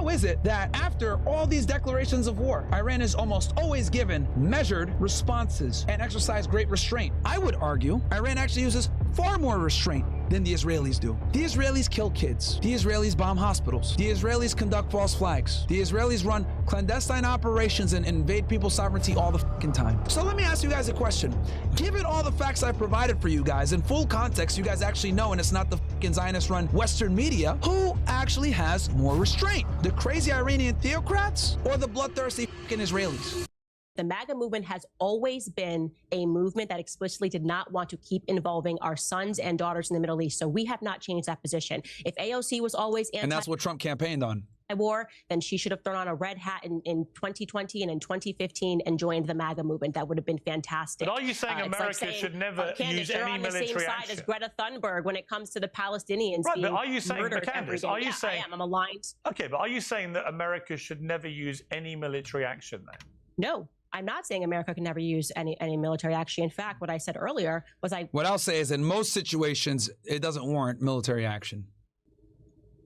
how is it that after all these declarations of war, Iran is almost always given measured responses and exercise great restraint? I would argue Iran actually uses far more restraint than the Israelis do. The Israelis kill kids. The Israelis bomb hospitals. The Israelis conduct false flags. The Israelis run clandestine operations and invade people's sovereignty all the fucking time. So let me ask you guys a question. Given all the facts I provided for you guys in full context, you guys actually know, and it's not the fucking Zionist-run Western media, who actually has more restraint? The crazy Iranian theocrats or the bloodthirsty fucking Israelis? The MAGA movement has always been a movement that explicitly did not want to keep involving our sons and daughters in the Middle East. So we have not changed that position. If AOC was always and that's what Trump campaigned on. War, then she should have thrown on a red hat in 2020 and in 2015 and joined the MAGA movement. That would have been fantastic. But are you saying America should never use any military action? You're on the same side as Greta Thunberg when it comes to the Palestinians being murdered every day. Are you saying? I'm aligned. Okay, but are you saying that America should never use any military action then? No. I'm not saying America can never use any military action. In fact, what I said earlier was what I'll say is in most situations, it doesn't warrant military action.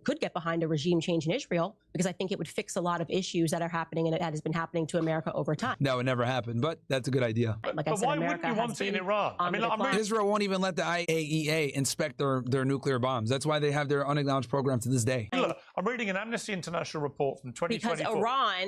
Could get behind a regime change in Israel because I think it would fix a lot of issues that are happening and that has been happening to America over time. That would never happen, but that's a good idea. Like but why wouldn't you want it in Iran? I mean, Israel won't even let the IAEA inspect their nuclear bombs. That's why they have their unacknowledged program to this day. Look, I'm reading an Amnesty International report from 2024. Because Iran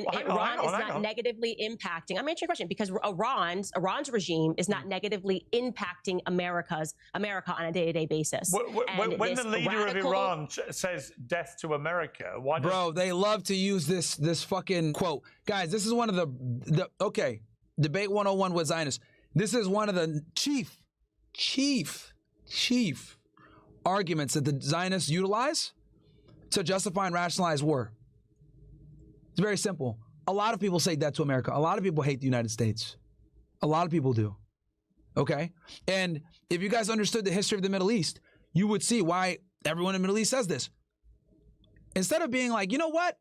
is not negatively impacting. I'm answering your question because Iran's regime is not negatively impacting America on a day-to-day basis. When the leader of Iran says death to America, why does... Bro, they love to use this fucking quote. Guys, this is one of the okay, debate 101 with Zionists. This is one of the chief arguments that the Zionists utilize to justify and rationalize war. It's very simple. A lot of people say death to America. A lot of people hate the United States. A lot of people do. Okay? And if you guys understood the history of the Middle East, you would see why everyone in the Middle East says this. Instead of being like, you know what?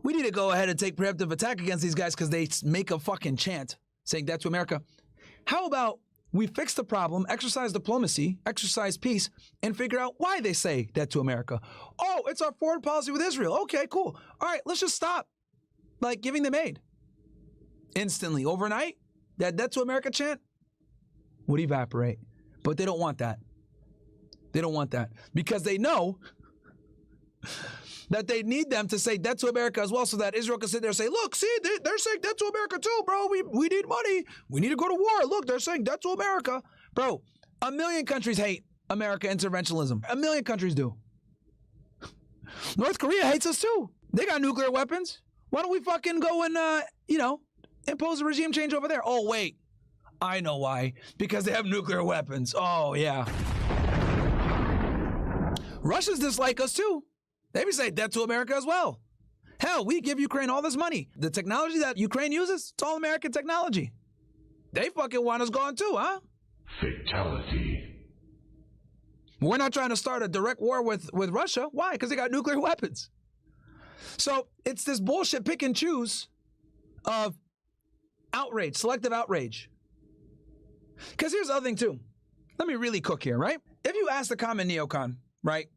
We need to go ahead and take preemptive attack against these guys because they make a fucking chant saying death to America. How about we fix the problem, exercise diplomacy, exercise peace, and figure out why they say death to America? Oh, it's our foreign policy with Israel. Okay, cool. All right, let's just stop, like, giving them aid. Instantly, overnight, that death to America chant would evaporate. But they don't want that. They don't want that because they know that they need them to say death to America as well so that Israel can sit there and say, look, see, they're saying death to America too, bro. We need money. We need to go to war. Look, they're saying death to America. Bro, 1 million countries hate America interventionism. 1 million countries do. North Korea hates us too. They got nuclear weapons. Why don't we fucking go and, impose a regime change over there? Oh, wait. I know why. Because they have nuclear weapons. Oh, yeah. Russians dislike us too. They be saying death to America as well. Hell, we give Ukraine all this money. The technology that Ukraine uses, it's all American technology. They fucking want us gone too, huh? Fatality. We're not trying to start a direct war with Russia. Why? Because they got nuclear weapons. So it's this bullshit pick and choose of outrage, selective outrage. Because here's the other thing too. Let me really cook here, right? If you ask the common neocon, right,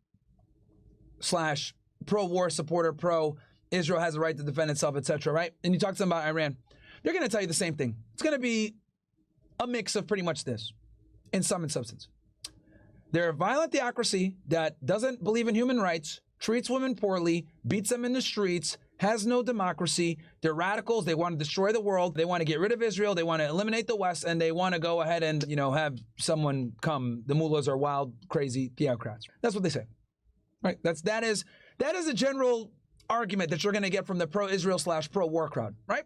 slash pro-war supporter, pro-Israel has a right to defend itself, etc., right? And you talk to them about Iran, they're going to tell you the same thing. It's going to be a mix of pretty much this, in sum and substance. They're a violent theocracy that doesn't believe in human rights, treats women poorly, beats them in the streets, has no democracy. They're radicals. They want to destroy the world. They want to get rid of Israel. They want to eliminate the West, and they want to go ahead and, have someone come. The mullahs are wild, crazy theocrats. That's what they say. Right? That is a general argument that you're going to get from the pro-Israel / pro-war crowd, right?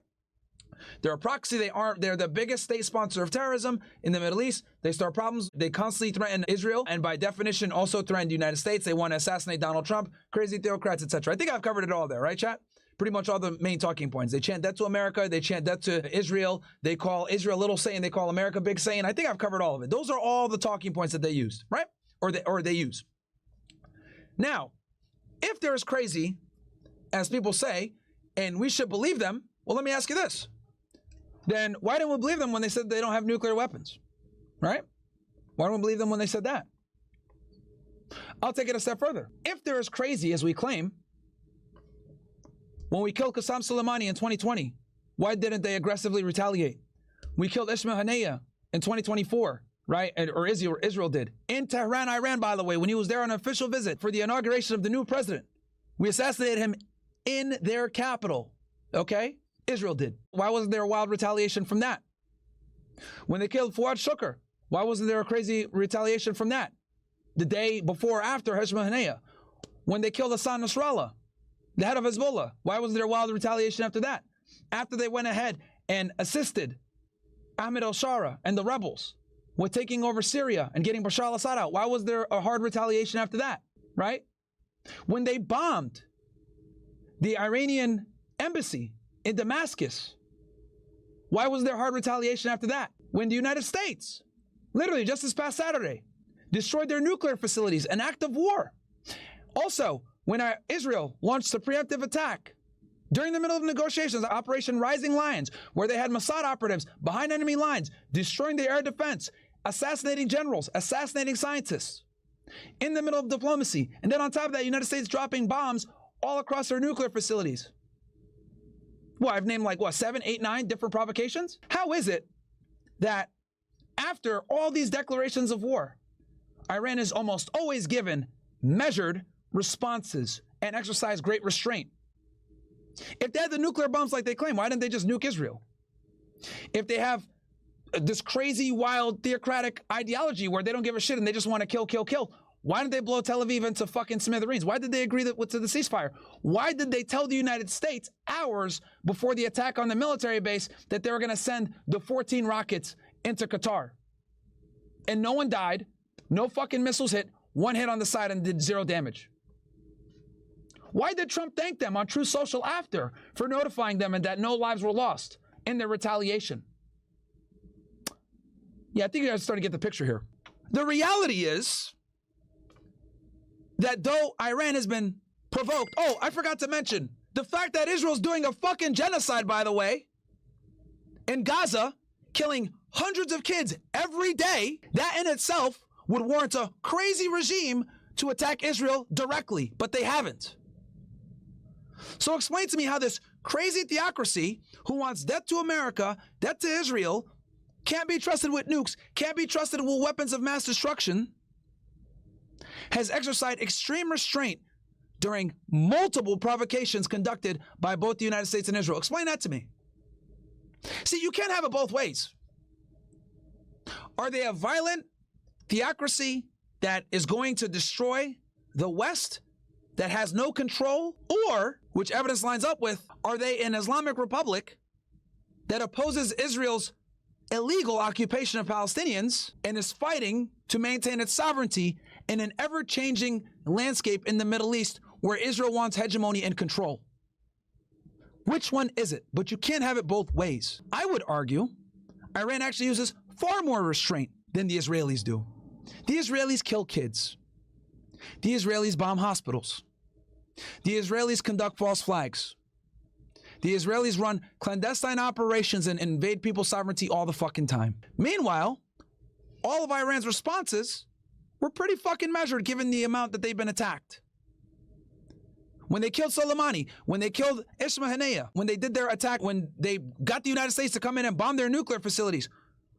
They're a proxy. They're the biggest state sponsor of terrorism in the Middle East. They start problems. They constantly threaten Israel, and by definition, also threaten the United States. They want to assassinate Donald Trump, crazy theocrats, etc. I think I've covered it all there, right, chat? Pretty much all the main talking points. They chant death to America. They chant death to Israel. They call Israel little Satan. They call America big Satan. I think I've covered all of it. Those are all the talking points that they used, right? Or they use. Now, if they're as crazy as people say, and we should believe them, well, let me ask you this. Then why didn't we believe them when they said they don't have nuclear weapons, right? Why don't we believe them when they said that? I'll take it a step further. If they're as crazy as we claim, When we killed Qasem Soleimani in 2020, why didn't they aggressively retaliate? We killed Ismail Haniyeh in 2024, right? Or Israel did. In Tehran, Iran, by the way, when he was there on an official visit for the inauguration of the new president. We assassinated him in their capital, okay? Israel did. Why wasn't there a wild retaliation from that? When they killed Fuad Shukr, why wasn't there a crazy retaliation from that? The day before or after Ismail Haniyeh. When they killed Hassan Nasrallah, the head of Hezbollah, why wasn't there wild retaliation after that? After they went ahead and assisted Ahmed al-Shara and the rebels with taking over Syria and getting Bashar al-Assad out, why was there a hard retaliation after that, right? When they bombed the Iranian embassy in Damascus, why was there hard retaliation after that? When the United States, literally just this past Saturday, destroyed their nuclear facilities, an act of war. Also, when Israel launched a preemptive attack during the middle of negotiations, Operation Rising Lions, where they had Mossad operatives behind enemy lines, destroying the air defense, assassinating generals, assassinating scientists, in the middle of diplomacy. And then on top of that, United States dropping bombs all across their nuclear facilities. Well, I've named like, what, 7, 8, 9 different provocations? How is it that after all these declarations of war, Iran is almost always given measured responses and exercise great restraint? If they had the nuclear bombs like they claim, why didn't they just nuke Israel? If they have this crazy, wild, theocratic ideology where they don't give a shit and they just want to kill, kill, kill, why didn't they blow Tel Aviv into fucking smithereens? Why did they agree to the ceasefire? Why did they tell the United States hours before the attack on the military base that they were going to send the 14 rockets into Qatar? And no one died, no fucking missiles hit, one hit on the side and did 0 damage. Why did Trump thank them on Truth Social after for notifying them and that no lives were lost in their retaliation? Yeah, I think you guys are starting to get the picture here. The reality is that though Iran has been provoked, oh, I forgot to mention the fact that Israel's doing a fucking genocide, by the way, in Gaza, killing hundreds of kids every day, that in itself would warrant a crazy regime to attack Israel directly, but they haven't. So explain to me how this crazy theocracy who wants death to America, death to Israel, can't be trusted with nukes, can't be trusted with weapons of mass destruction, has exercised extreme restraint during multiple provocations conducted by both the United States and Israel. Explain that to me. See, you can't have it both ways. Are they a violent theocracy that is going to destroy the West, that has no control? Or, which evidence lines up with, are they an Islamic Republic that opposes Israel's illegal occupation of Palestinians and is fighting to maintain its sovereignty in an ever-changing landscape in the Middle East where Israel wants hegemony and control? Which one is it? But you can't have it both ways. I would argue Iran actually uses far more restraint than the Israelis do. The Israelis kill kids. The Israelis bomb hospitals. The Israelis conduct false flags. The Israelis run clandestine operations and invade people's sovereignty all the fucking time. Meanwhile, all of Iran's responses were pretty fucking measured given the amount that they've been attacked. When they killed Soleimani, when they killed Ismail Haniyeh, when they did their attack, when they got the United States to come in and bomb their nuclear facilities,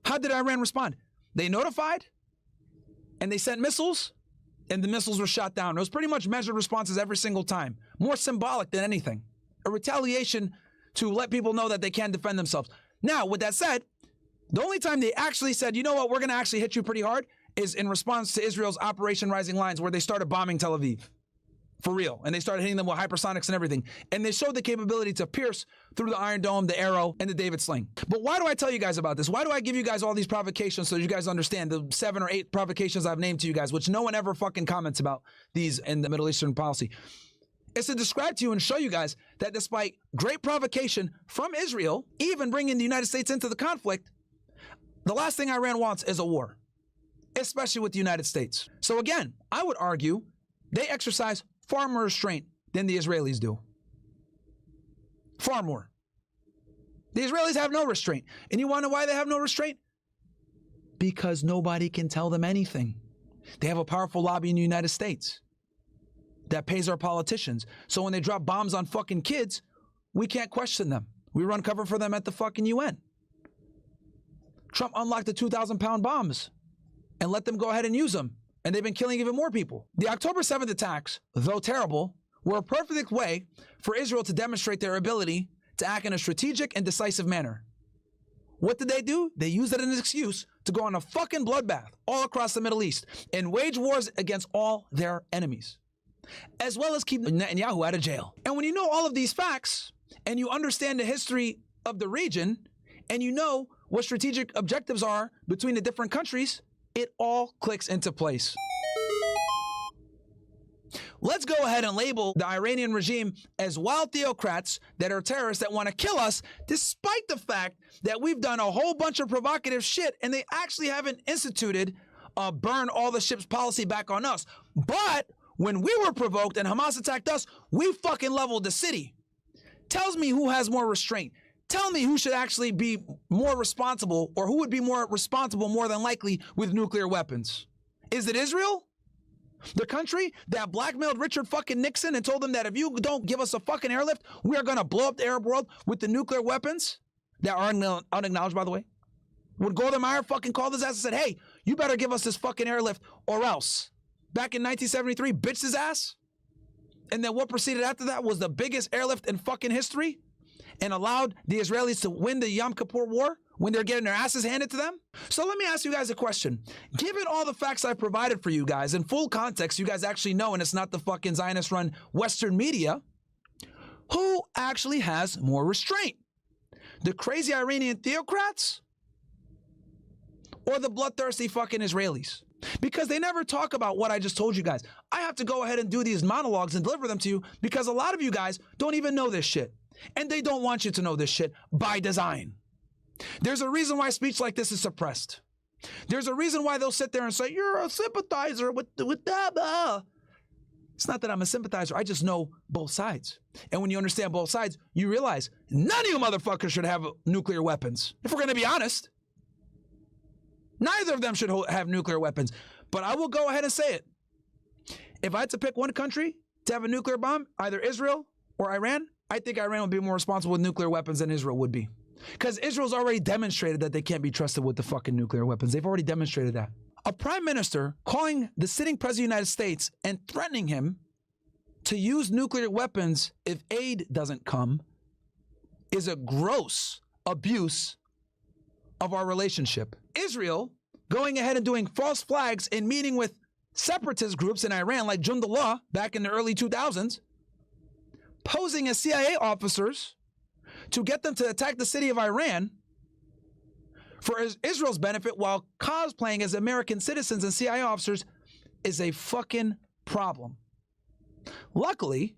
how did Iran respond? They notified and they sent missiles and the missiles were shot down. It was pretty much measured responses every single time. More symbolic than anything. A retaliation to let people know that they can defend themselves. Now, with that said, the only time they actually said, you know what, we're going to actually hit you pretty hard is in response to Israel's Operation Rising Lions, where they started bombing Tel Aviv. For real. And they started hitting them with hypersonics and everything. And they showed the capability to pierce through the Iron Dome, the Arrow, and the David Sling. But why do I tell you guys about this? Why do I give you guys all these provocations so you guys understand the 7 or 8 provocations I've named to you guys, which no one ever fucking comments about these in the Middle Eastern policy? It's to describe to you and show you guys that despite great provocation from Israel, even bringing the United States into the conflict, the last thing Iran wants is a war, especially with the United States. So again, I would argue they exercise far more restraint than the Israelis do. Far more. The Israelis have no restraint. And you want to know why they have no restraint? Because nobody can tell them anything. They have a powerful lobby in the United States that pays our politicians. So when they drop bombs on fucking kids, we can't question them. We run cover for them at the fucking UN. Trump unlocked the 2,000-pound bombs and let them go ahead and use them. And they've been killing even more people. The October 7th attacks, though terrible, were a perfect way for Israel to demonstrate their ability to act in a strategic and decisive manner. What did they do? They used it as an excuse to go on a fucking bloodbath all across the Middle East and wage wars against all their enemies, as well as keep Netanyahu out of jail. And when you know all of these facts, and you understand the history of the region, and you know what strategic objectives are between the different countries, it all clicks into place. Let's go ahead and label the Iranian regime as wild theocrats that are terrorists that want to kill us, despite the fact that we've done a whole bunch of provocative shit and they actually haven't instituted a burn all the ships policy back on us. But when we were provoked and Hamas attacked us, we fucking leveled the city. Tells me who has more restraint. Tell me who should actually be more responsible, or who would be more responsible more than likely with nuclear weapons. Is it Israel? The country that blackmailed Richard fucking Nixon and told him that if you don't give us a fucking airlift, we are going to blow up the Arab world with the nuclear weapons that are unacknowledged, by the way. When Golda Meir fucking called his ass and said, hey, you better give us this fucking airlift or else. Back in 1973, bitched his ass. And then what proceeded after that was the biggest airlift in fucking history and allowed the Israelis to win the Yom Kippur War when they're getting their asses handed to them. So let me ask you guys a question. Given all the facts I provided for you guys in full context, you guys actually know, and it's not the fucking Zionist-run Western media, who actually has more restraint? The crazy Iranian theocrats or the bloodthirsty fucking Israelis? Because they never talk about what I just told you guys. I have to go ahead and do these monologues and deliver them to you because a lot of you guys don't even know this shit. And they don't want you to know this shit by design. There's a reason why speech like this is suppressed. There's a reason why they'll sit there and say, you're a sympathizer with that. It's not that I'm a sympathizer. I just know both sides. And when you understand both sides, you realize none of you motherfuckers should have nuclear weapons. If we're going to be honest, neither of them should have nuclear weapons. But I will go ahead and say it. If I had to pick one country to have a nuclear bomb, either Israel or Iran, I think Iran would be more responsible with nuclear weapons than Israel would be. Because Israel's already demonstrated that they can't be trusted with the fucking nuclear weapons. They've already demonstrated that. A prime minister calling the sitting president of the United States and threatening him to use nuclear weapons if aid doesn't come is a gross abuse of our relationship. Israel going ahead and doing false flags and meeting with separatist groups in Iran like Jundullah back in the early 2000s, posing as CIA officers to get them to attack the city of Iran for Israel's benefit while cosplaying as American citizens and CIA officers is a fucking problem. Luckily,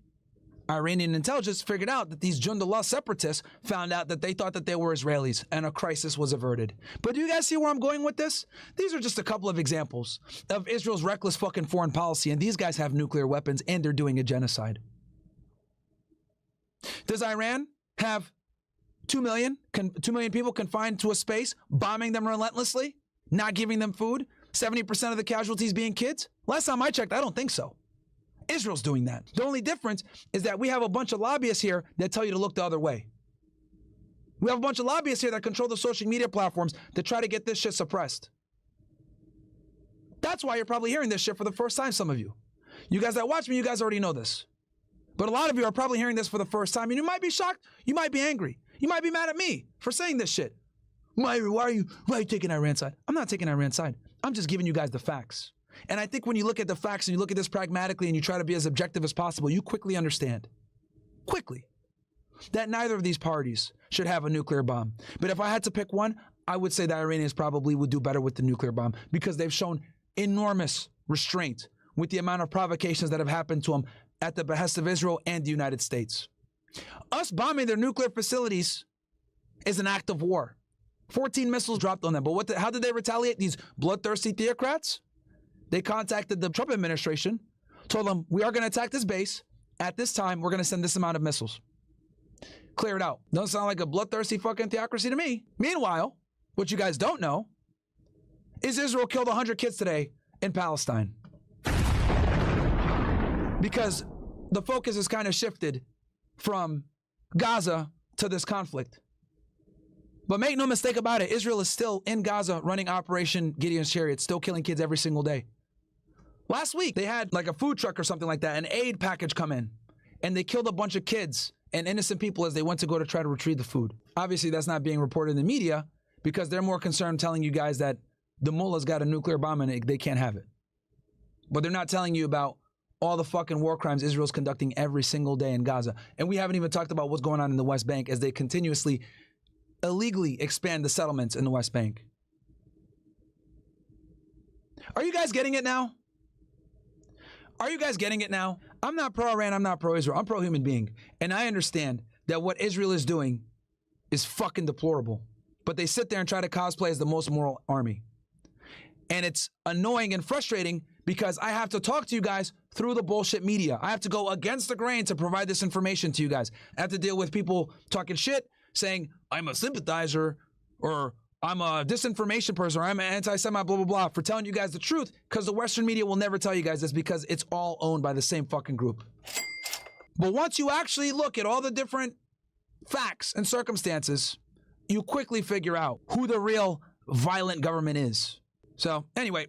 Iranian intelligence figured out that these Jundullah separatists found out that they thought that they were Israelis and a crisis was averted. But do you guys see where I'm going with this? These are just a couple of examples of Israel's reckless fucking foreign policy, and these guys have nuclear weapons and they're doing a genocide. Does Iran have 2 million people confined to a space, bombing them relentlessly, not giving them food, 70% of the casualties being kids? Last time I checked, I don't think so. Israel's doing that. The only difference is that we have a bunch of lobbyists here that tell you to look the other way. We have a bunch of lobbyists here that control the social media platforms that try to get this shit suppressed. That's why you're probably hearing this shit for the first time, some of you. You guys that watch me, you guys already know this. But a lot of you are probably hearing this for the first time, and you might be shocked, you might be angry. You might be mad at me for saying this shit. Why are you taking Iran's side? I'm not taking Iran's side. I'm just giving you guys the facts. And I think when you look at the facts and you look at this pragmatically and you try to be as objective as possible, you quickly understand, that neither of these parties should have a nuclear bomb. But if I had to pick one, I would say the Iranians probably would do better with the nuclear bomb because they've shown enormous restraint with the amount of provocations that have happened to them at the behest of Israel and the United States. Us bombing their nuclear facilities is an act of war. 14 missiles dropped on them. But how did they retaliate? These bloodthirsty theocrats? They contacted the Trump administration, told them, we are going to attack this base. At this time, we're going to send this amount of missiles. Clear it out. Doesn't sound like a bloodthirsty fucking theocracy to me. Meanwhile, what you guys don't know is Israel killed 100 kids today in Palestine. Because the focus has kind of shifted from Gaza to this conflict. But make no mistake about it, Israel is still in Gaza running Operation Gideon's Chariot, still killing kids every single day. Last week, they had like a food truck or something like that, an aid package come in, and they killed a bunch of kids and innocent people as they went to go to try to retrieve the food. Obviously, that's not being reported in the media because they're more concerned telling you guys that the mullah's got a nuclear bomb and they can't have it. But they're not telling you about all the fucking war crimes Israel's conducting every single day in Gaza. And we haven't even talked about what's going on in the West Bank as they continuously illegally expand the settlements in the West Bank. Are you guys getting it now? Are you guys getting it now? I'm not pro-Iran, I'm not pro-Israel, I'm pro-human being. And I understand that what Israel is doing is fucking deplorable. But they sit there and try to cosplay as the most moral army. And it's annoying and frustrating because I have to talk to you guys through the bullshit media. I have to go against the grain to provide this information to you guys. I have to deal with people talking shit, saying, I'm a sympathizer, or I'm a disinformation person, or I'm an anti-Semite, blah, blah, blah, for telling you guys the truth, because the Western media will never tell you guys this because it's all owned by the same fucking group. But once you actually look at all the different facts and circumstances, you quickly figure out who the real violent government is. So anyway,